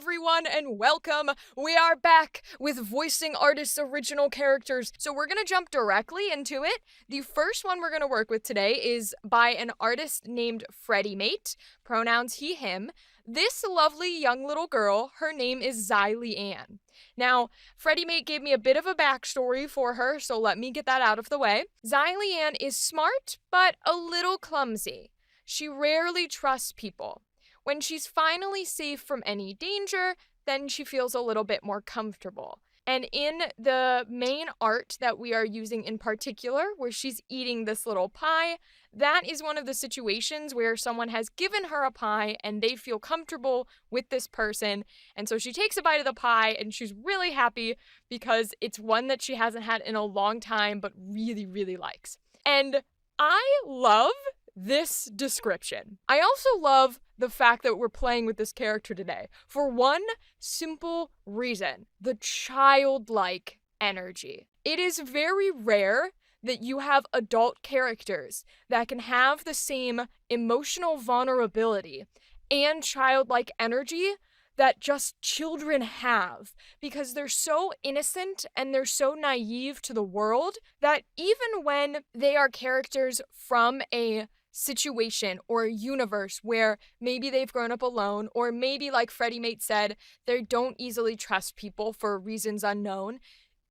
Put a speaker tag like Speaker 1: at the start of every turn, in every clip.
Speaker 1: everyone, and welcome. We are back with voicing artists' original characters. So we're gonna jump directly into it. The first one we're gonna work with today is by an artist named Fredimate, pronouns he, him. This lovely young little girl, her name is Zylliane. Now, Fredimate gave me a bit of a backstory for her, so let me get that out of the way. Zylliane is smart, but a little clumsy. She rarely trusts people. When she's finally safe from any danger, then she feels a little bit more comfortable. And in the main art that we are using in particular, where she's eating this little pie, that is one of the situations where someone has given her a pie and they feel comfortable with this person. And so she takes a bite of the pie and she's really happy because it's one that she hasn't had in a long time but really, really likes. And I love this description. I also love the fact that we're playing with this character today for one simple reason: the childlike energy. It is very rare that you have adult characters that can have the same emotional vulnerability and childlike energy that just children have, because they're so innocent and they're so naive to the world that even when they are characters from a situation or a universe where maybe they've grown up alone, or maybe, like Fredimate said, they don't easily trust people for reasons unknown,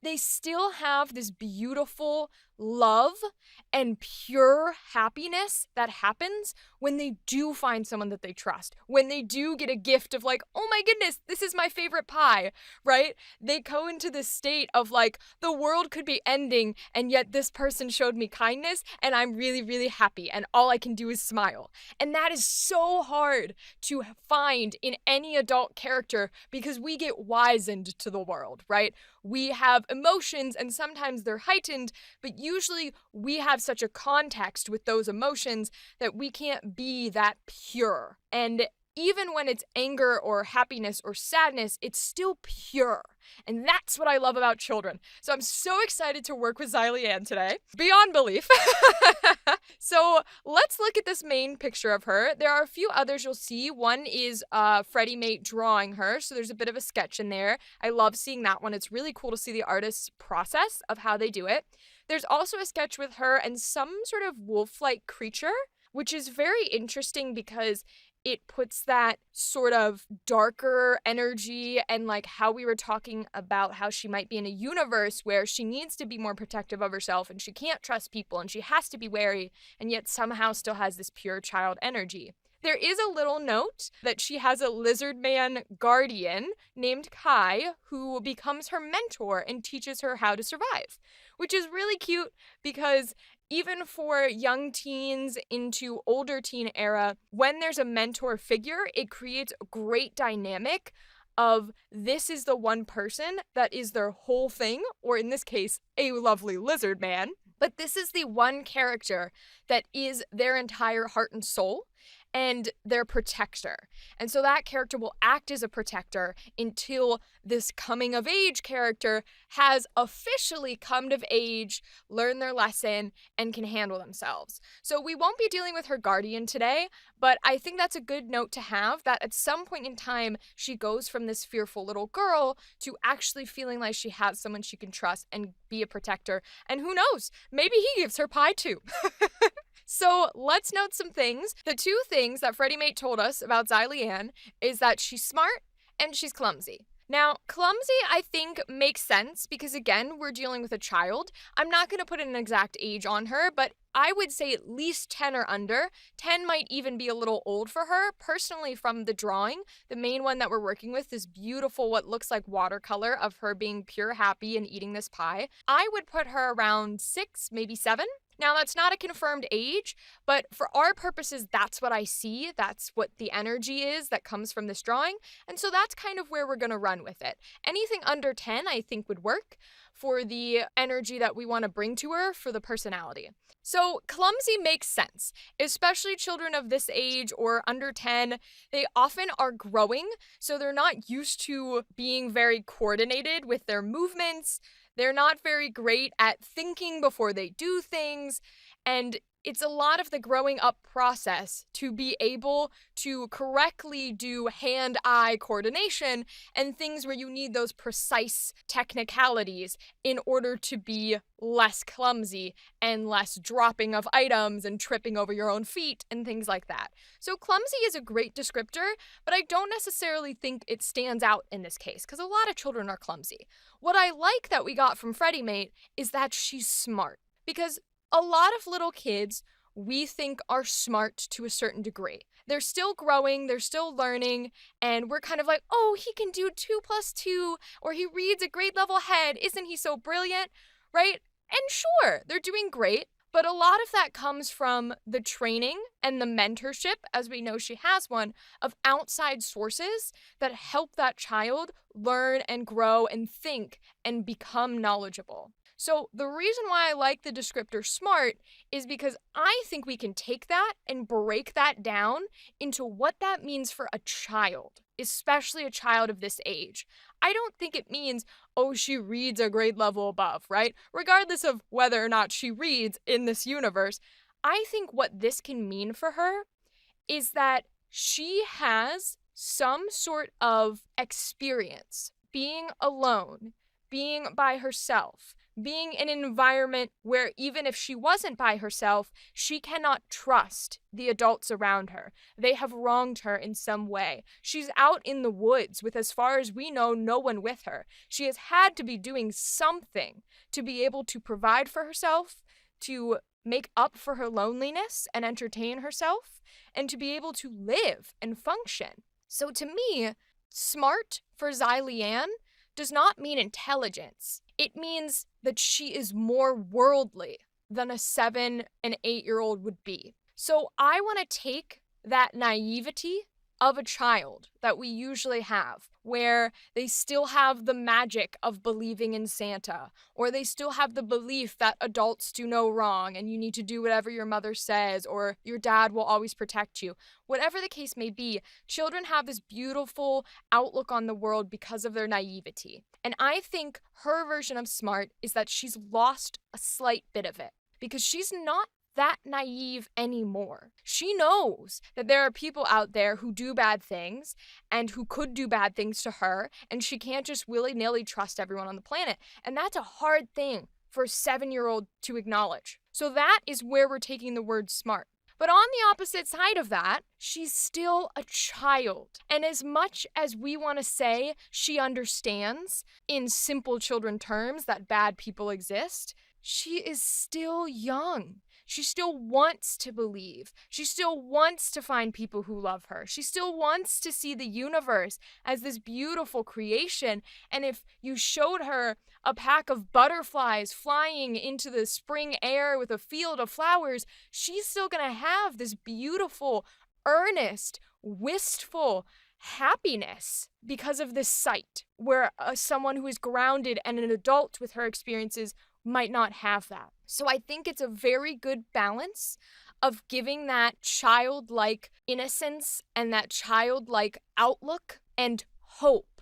Speaker 1: they still have this beautiful love and pure happiness that happens when they do find someone that they trust. When they do get a gift of like, oh my goodness, this is my favorite pie, right? They go into this state of like, the world could be ending and yet this person showed me kindness and I'm really, really happy and all I can do is smile. And that is so hard to find in any adult character because we get wizened to the world, right? We have emotions and sometimes they're heightened, but usually we have such a context with those emotions that we can't be that pure. And even when it's anger or happiness or sadness, it's still pure. And that's what I love about children. So I'm so excited to work with Zylliane today. Beyond belief. So let's look at this main picture of her. There are a few others you'll see. One is Fredimate drawing her. So there's a bit of a sketch in there. I love seeing that one. It's really cool to see the artist's process of how they do it. There's also a sketch with her and some sort of wolf-like creature, which is very interesting because it puts that sort of darker energy and like how we were talking about how she might be in a universe where she needs to be more protective of herself and she can't trust people and she has to be wary and yet somehow still has this pure child energy. There is a little note that she has a lizard man guardian named Kai who becomes her mentor and teaches her how to survive, which is really cute because even for young teens into older teen era, when there's a mentor figure, it creates a great dynamic of this is the one person that is their whole thing, or in this case, a lovely lizard man. But this is the one character that is their entire heart and soul and their protector. And so that character will act as a protector until this coming of age character has officially come of age, learned their lesson, and can handle themselves. So we won't be dealing with her guardian today, but I think that's a good note to have, that at some point in time, she goes from this fearful little girl to actually feeling like she has someone she can trust and be a protector. And who knows, maybe he gives her pie too. So let's note some things. The two things that Fredimate told us about Zylliane is that she's smart and she's clumsy. Now, clumsy, I think, makes sense because, again, we're dealing with a child. I'm not going to put an exact age on her, but I would say at least 10 or under. 10 might even be a little old for her. Personally, from the drawing, the main one that we're working with, this beautiful, what looks like watercolor of her being pure happy and eating this pie, I would put her around 6, maybe 7. Now, that's not a confirmed age, but for our purposes, that's what I see. That's what the energy is that comes from this drawing. And so that's kind of where we're going to run with it. Anything under 10, I think, would work for the energy that we want to bring to her for the personality. So clumsy makes sense, especially children of this age or under 10. They often are growing, so they're not used to being very coordinated with their movements. They're not very great at thinking before they do things. And It's a lot of the growing up process to be able to correctly do hand-eye coordination and things where you need those precise technicalities in order to be less clumsy and less dropping of items and tripping over your own feet and things like that. So clumsy is a great descriptor, but I don't necessarily think it stands out in this case because a lot of children are clumsy. What I like that we got from Fredimate is that she's smart, because a lot of little kids we think are smart to a certain degree. They're still growing, they're still learning, and we're kind of like, oh, he can do 2 plus 2, or he reads a grade level ahead, isn't he so brilliant, right? And sure, they're doing great, but a lot of that comes from the training and the mentorship, as we know she has one, of outside sources that help that child learn and grow and think and become knowledgeable. So the reason why I like the descriptor smart is because I think we can take that and break that down into what that means for a child, especially a child of this age. I don't think it means, oh, she reads a grade level above, right? Regardless of whether or not she reads in this universe, I think what this can mean for her is that she has some sort of experience being alone, being by herself, being in an environment where even if she wasn't by herself, she cannot trust the adults around her. They have wronged her in some way. She's out in the woods with, as far as we know, no one with her. She has had to be doing something to be able to provide for herself, to make up for her loneliness and entertain herself, and to be able to live and function. So to me, smart for Zylliane does not mean intelligence. It means that she is more worldly than a 7 and 8-year-old would be. So I want to take that naivety of a child that we usually have, where they still have the magic of believing in Santa, or they still have the belief that adults do no wrong and you need to do whatever your mother says, or your dad will always protect you. Whatever the case may be, children have this beautiful outlook on the world because of their naivety. And I think her version of smart is that she's lost a slight bit of it, because she's not that naive anymore. She knows that there are people out there who do bad things and who could do bad things to her, and she can't just willy-nilly trust everyone on the planet. And that's a hard thing for a 7-year-old to acknowledge. So that is where we're taking the word smart. But on the opposite side of that, she's still a child. And as much as we want to say she understands in simple children terms that bad people exist, she is still young. She still wants to believe. She still wants to find people who love her. She still wants to see the universe as this beautiful creation. And if you showed her a pack of butterflies flying into the spring air with a field of flowers, she's still going to have this beautiful, earnest, wistful happiness because of this sight, where someone who is grounded and an adult with her experiences might not have that. So I think it's a very good balance of giving that childlike innocence and that childlike outlook and hope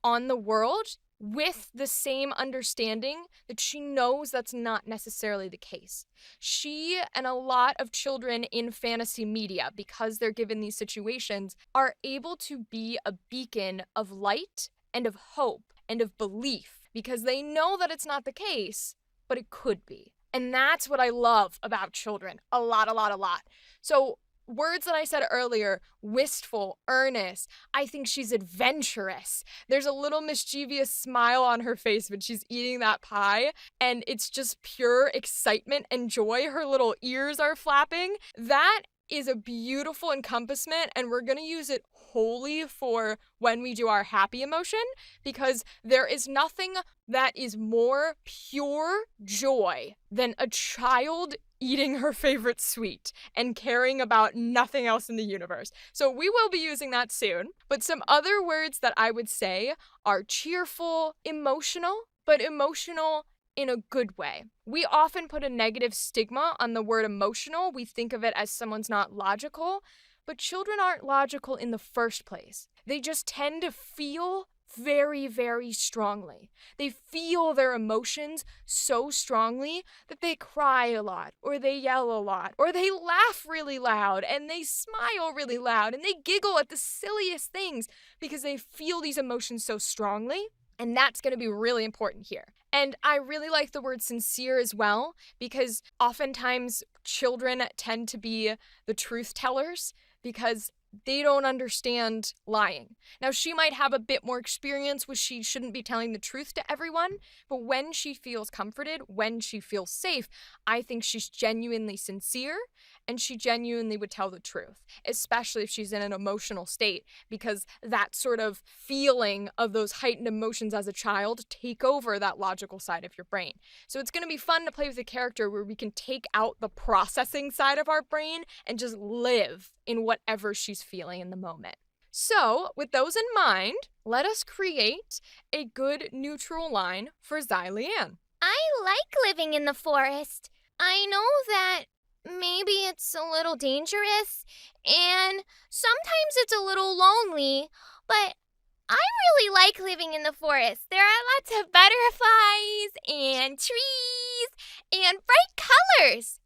Speaker 1: on the world, with the same understanding that she knows that's not necessarily the case. She and a lot of children in fantasy media, because they're given these situations, are able to be a beacon of light and of hope and of belief, because they know that it's not the case, but it could be. And that's what I love about children. A lot. So words that I said earlier, wistful, earnest, I think she's adventurous. There's a little mischievous smile on her face when she's eating that pie, and it's just pure excitement and joy. Her little ears are flapping. That is a beautiful encompassment, and we're going to use it wholly for when we do our happy emotion, because there is nothing that is more pure joy than a child eating her favorite sweet and caring about nothing else in the universe. So we will be using that soon. But some other words that I would say are cheerful, emotional, but emotional in a good way. We often put a negative stigma on the word emotional. We think of it as someone's not logical, but children aren't logical in the first place. They just tend to feel very, very strongly. They feel their emotions so strongly that they cry a lot, or they yell a lot, or they laugh really loud, and they smile really loud, and they giggle at the silliest things because they feel these emotions so strongly. And that's going to be really important here. And I really like the word sincere as well, because oftentimes children tend to be the truth tellers because they don't understand lying. Now, she might have a bit more experience where she shouldn't be telling the truth to everyone, but when she feels comforted, when she feels safe, I think she's genuinely sincere and she genuinely would tell the truth, especially if she's in an emotional state, because that sort of feeling of those heightened emotions as a child take over that logical side of your brain. So it's going to be fun to play with a character where we can take out the processing side of our brain and just live in whatever she's feeling in the moment. So, with those in mind, let us create a good neutral line for Zylliane.
Speaker 2: I like living in the forest. I know that maybe it's a little dangerous, and sometimes it's a little lonely, but I really like living in the forest. There are lots of butterflies and trees and bright colors.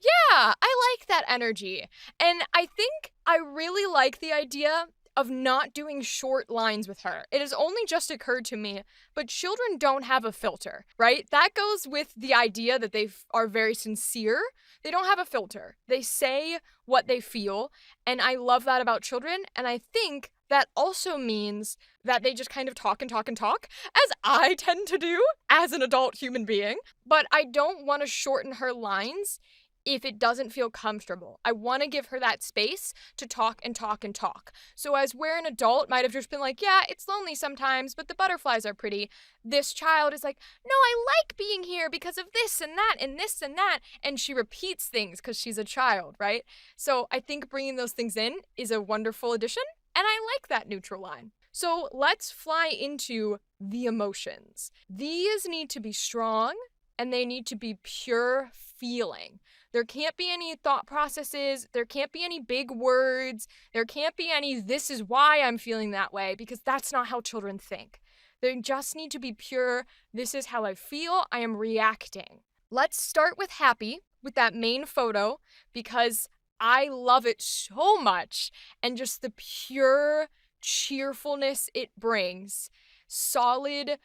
Speaker 1: Yeah, I like that energy. And I think I really like the idea of not doing short lines with her. It has only just occurred to me, but children don't have a filter, right? That goes with the idea that they are very sincere. They don't have a filter. They say what they feel, and I love that about children, and I think that also means that they just kind of talk and talk and talk, as I tend to do as an adult human being, but I don't want to shorten her lines if it doesn't feel comfortable. I want to give her that space to talk and talk and talk. So as where an adult might have just been like, yeah, it's lonely sometimes, but the butterflies are pretty, this child is like, no, I like being here because of this and that and this and that. And she repeats things because she's a child, right? So I think bringing those things in is a wonderful addition, and I like that neutral line. So let's fly into the emotions. These need to be strong, and they need to be pure feeling. There can't be any thought processes. There can't be any big words. There can't be any, this is why I'm feeling that way, because that's not how children think. They just need to be pure, this is how I feel, I am reacting. Let's start with happy, with that main photo, because I love it so much, and just the pure cheerfulness it brings. Solid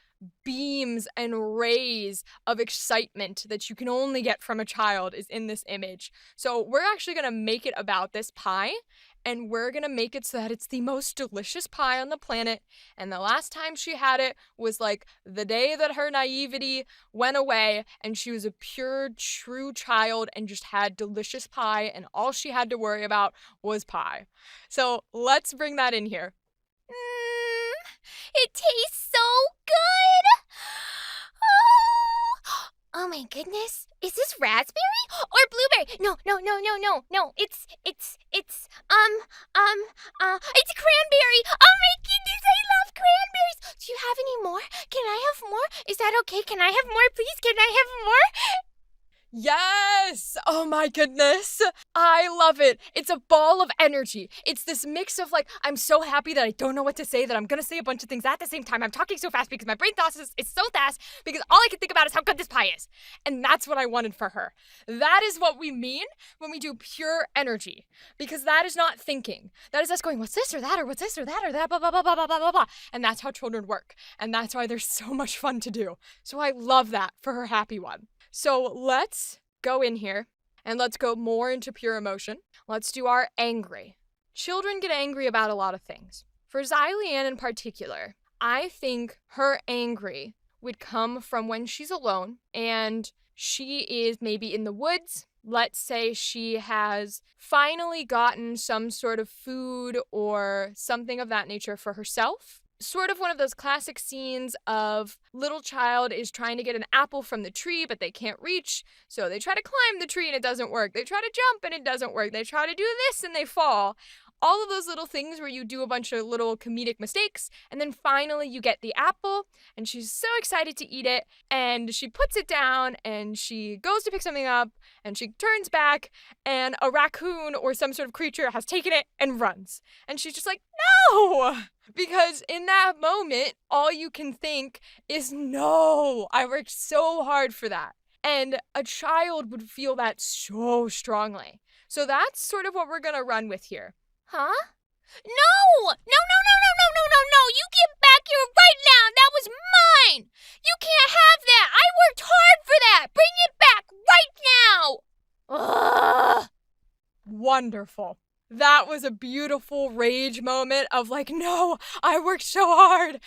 Speaker 1: beams and rays of excitement that you can only get from a child is in this image. So we're actually going to make it about this pie, and we're going to make it so that it's the most delicious pie on the planet. And the last time she had it was like the day that her naivety went away and she was a pure, true child and just had delicious pie, and all she had to worry about was pie. So let's bring that in here.
Speaker 2: It tastes so good! Oh my goodness. Is this raspberry or blueberry? No. It's cranberry. Oh my goodness, I love cranberries. Do you have any more? Can I have more? Is that okay? Can I have more, please? Can I have more?
Speaker 1: Yes! Oh my goodness. I love it. It's a ball of energy. It's this mix of like, I'm so happy that I don't know what to say, that I'm gonna say a bunch of things at the same time. I'm talking so fast because my brain thoughts is so fast because all I can think about is how good this pie is. And that's what I wanted for her. That is what we mean when we do pure energy, because that is not thinking. That is us going, what's this or that, or what's this or that, or that, blah, blah, blah, blah, blah, blah, blah. And that's how children work. And that's why they're so much fun to do. So I love that for her happy one. So let's go in here and let's go more into pure emotion. Let's do our angry. Children get angry about a lot of things. For Zylliane in particular, I think her angry would come from when she's alone and she is maybe in the woods. Let's say she has finally gotten some sort of food or something of that nature for herself. Sort of one of those classic scenes of little child is trying to get an apple from the tree, but they can't reach, so they try to climb the tree and it doesn't work. They try to jump and it doesn't work. They try to do this and they fall. all of those little things where you do a bunch of little comedic mistakes, and then finally you get the apple, and she's so excited to eat it, and she puts it down, and she goes to pick something up, and she turns back, and a raccoon or some sort of creature has taken it and runs. And she's just like, no! Because in that moment, all you can think is, no, I worked so hard for that. And a child would feel that so strongly. So that's sort of what we're going to run with here.
Speaker 2: Huh? No! No, no, no, no, no, no, no, no! You get back here right now! That was mine! You can't have that! I worked hard for that! Bring it back right now! Ugh!
Speaker 1: Wonderful. That was a beautiful rage moment of like, no, I worked so hard.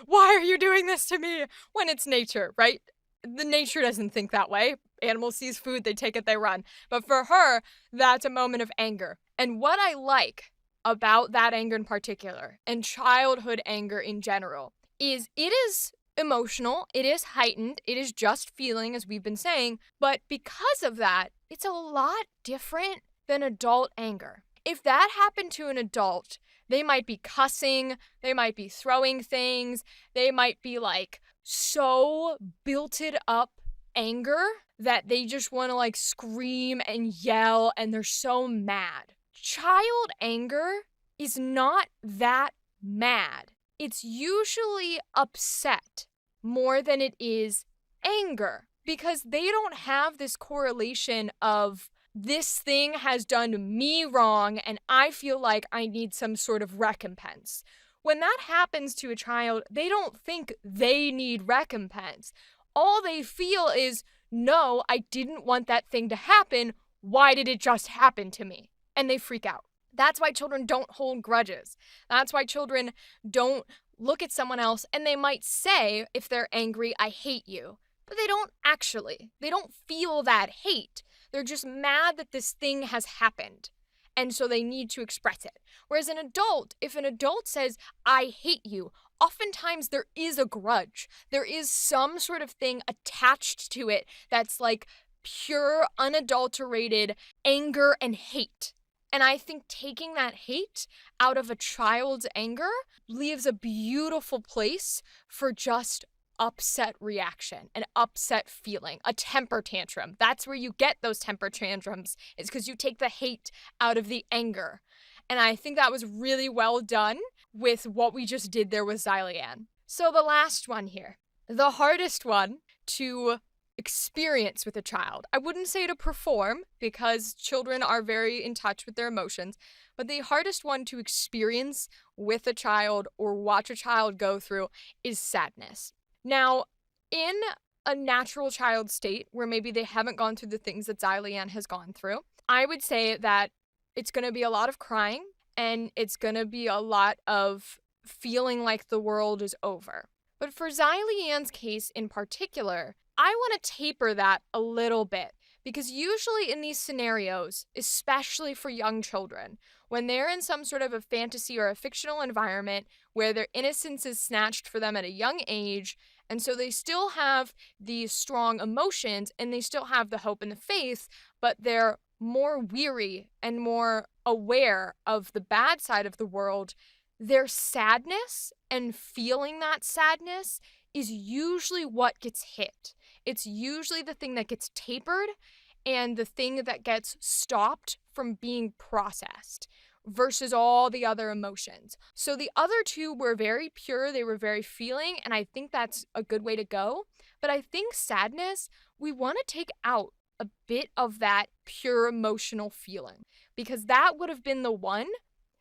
Speaker 1: Why are you doing this to me? When it's nature, right? The nature doesn't think that way. Animal sees food, they take it, they run. But for her, that's a moment of anger. And what I like about that anger in particular, and childhood anger in general, is it is emotional, it is heightened, it is just feeling, as we've been saying, but because of that, it's a lot different than adult anger. If that happened to an adult, they might be cussing, they might be throwing things, they might be like so builted up anger that they just want to like scream and yell and they're so mad. Child anger is not that mad. It's usually upset more than it is anger because they don't have this correlation of this thing has done me wrong and I feel like I need some sort of recompense. When that happens to a child, they don't think they need recompense. All they feel is, no, I didn't want that thing to happen. Why did it just happen to me? And they freak out. That's why children don't hold grudges. That's why children don't look at someone else and they might say, if they're angry, I hate you. But they don't actually. They don't feel that hate. They're just mad that this thing has happened. And so they need to express it. Whereas an adult, if an adult says, I hate you, oftentimes there is a grudge. There is some sort of thing attached to it that's like pure, unadulterated anger and hate. And I think taking that hate out of a child's anger leaves a beautiful place for just upset reaction, an upset feeling, a temper tantrum. That's where you get those temper tantrums. It's because you take the hate out of the anger. And I think that was really well done with what we just did there with Zylliane. So the last one here, the hardest one to experience with a child. I wouldn't say to perform because children are very in touch with their emotions, but the hardest one to experience with a child or watch a child go through is sadness. Now, in a natural child state where maybe they haven't gone through the things that Zylliane has gone through, I would say that it's going to be a lot of crying and it's going to be a lot of feeling like the world is over. But for Zylliane's case in particular, I want to taper that a little bit because usually in these scenarios, especially for young children, when they're in some sort of a fantasy or a fictional environment where their innocence is snatched for them at a young age, and so they still have these strong emotions and they still have the hope and the faith, but they're more weary and more aware of the bad side of the world, their sadness and feeling that sadness is usually what gets hit. It's usually the thing that gets tapered and the thing that gets stopped from being processed versus all the other emotions. So the other two were very pure, they were very feeling, and I think that's a good way to go. But I think sadness, we want to take out a bit of that pure emotional feeling because that would have been the one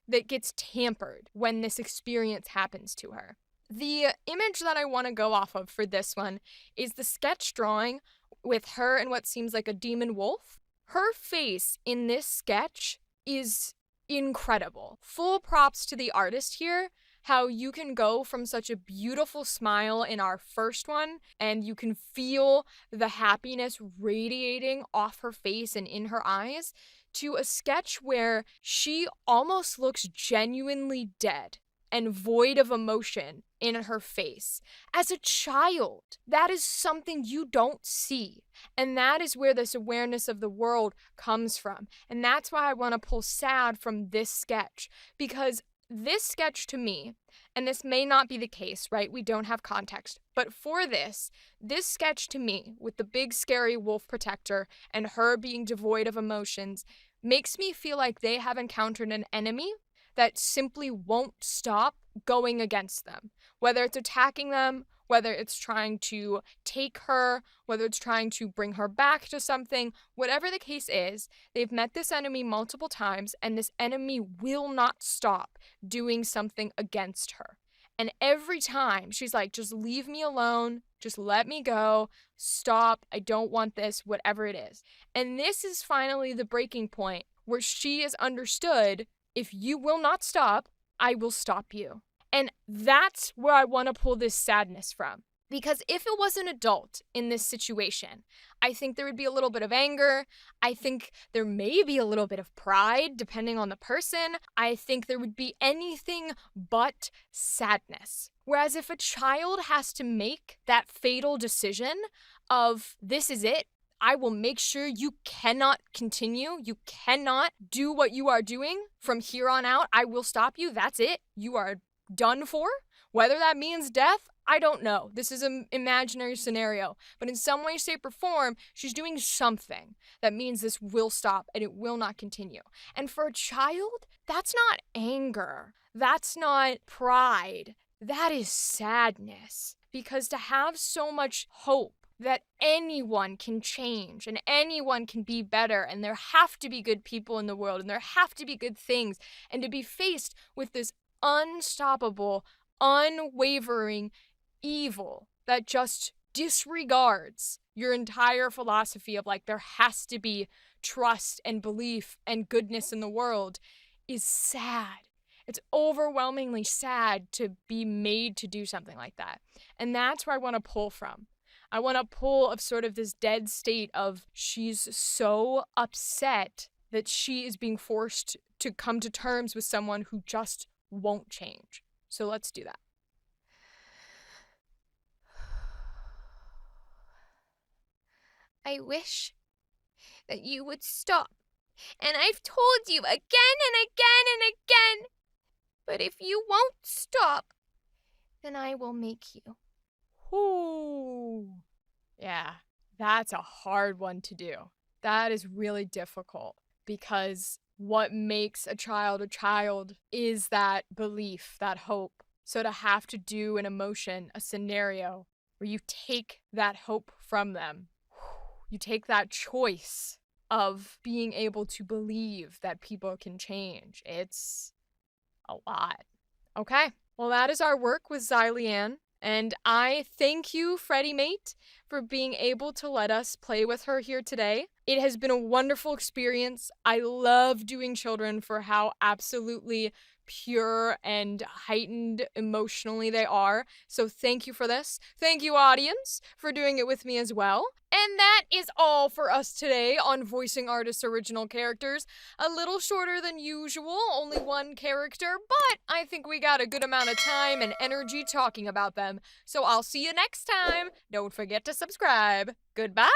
Speaker 1: that gets tampered when this experience happens to her. The image that I want to go off of for this one is the sketch drawing with her and what seems like a demon wolf. Her face in this sketch is incredible. Full props to the artist here, how you can go from such a beautiful smile in our first one and you can feel the happiness radiating off her face and in her eyes to a sketch where she almost looks genuinely dead. and void of emotion in her face. As a child, that is something you don't see. And that is where this awareness of the world comes from. And that's why I want to pull sad from this sketch. Because this sketch to me, and this may not be the case, right? We don't have context. But for this sketch to me, with the big scary wolf protector and her being devoid of emotions, makes me feel like they have encountered an enemy that simply won't stop going against them. Whether it's attacking them, whether it's trying to take her, whether it's trying to bring her back to something, whatever the case is, they've met this enemy multiple times, and this enemy will not stop doing something against her. And every time she's like, just leave me alone, just let me go, stop, I don't want this, whatever it is. And this is finally the breaking point where she has understood, if you will not stop, I will stop you. And that's where I want to pull this sadness from. Because if it was an adult in this situation, I think there would be a little bit of anger. I think there may be a little bit of pride, depending on the person. I think there would be anything but sadness. Whereas if a child has to make that fatal decision of, this is it, I will make sure you cannot continue. You cannot do what you are doing from here on out. I will stop you. That's it. You are done for. Whether that means death, I don't know. This is an imaginary scenario. But in some way, shape, or form, she's doing something that means this will stop and it will not continue. And for a child, that's not anger. That's not pride. That is sadness. Because to have so much hope that anyone can change and anyone can be better and there have to be good people in the world and there have to be good things, and to be faced with this unstoppable, unwavering evil that just disregards your entire philosophy of like there has to be trust and belief and goodness in the world is sad. It's overwhelmingly sad to be made to do something like that. And that's where I want to pull from. I want to pull of sort of this dead state of she's so upset that she is being forced to come to terms with someone who just won't change. So let's do that.
Speaker 2: I wish that you would stop. And I've told you again and again and again. But if you won't stop, then I will make you.
Speaker 1: Ooh. Yeah, that's a hard one to do. That is really difficult because what makes a child is that belief, that hope. So to have to do an emotion, a scenario where you take that hope from them, you take that choice of being able to believe that people can change. It's a lot. Okay, well, that is our work with Zylliane. And I thank you, Fredimate, for being able to let us play with her here today. It has been a wonderful experience. I love doing children for how absolutely pure and heightened emotionally they are. So thank you for this. Thank you, audience, for doing it with me as well. And that is all for us today on Voicing Artists' Original Characters. A little shorter than usual, only one character, but I think we got a good amount of time and energy talking about them. So I'll see you next time. Don't forget to subscribe. Goodbye!